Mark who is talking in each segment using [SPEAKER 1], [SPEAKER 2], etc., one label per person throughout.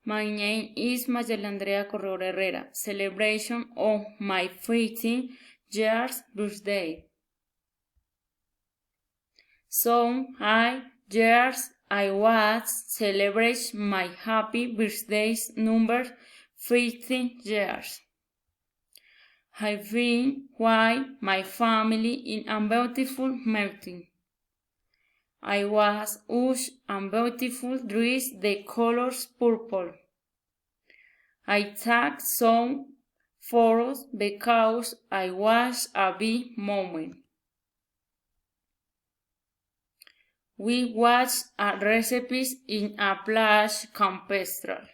[SPEAKER 1] My name is Mayel Andrea Correo Herrera. Celebration of my 15 years birthday. So years I was celebrate my happy birthday number 15 years. I've been with my family in a beautiful mountain. I was huge and beautiful dress the colors purple. I took some photos because I was a big moment. We watched recipes in a plage campestral.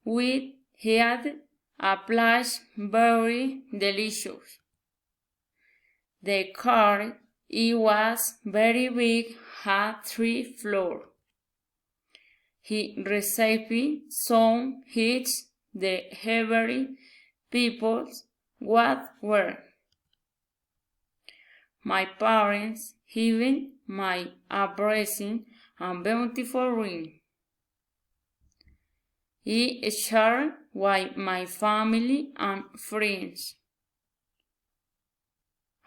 [SPEAKER 1] We had a plage very delicious. The car, it was very big, had 3 floors. He received some hits the every people what were. My parents given my blessing and beautiful ring. I shared with my family and friends.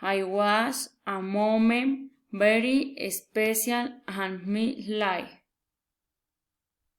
[SPEAKER 1] I was a moment very special in my life.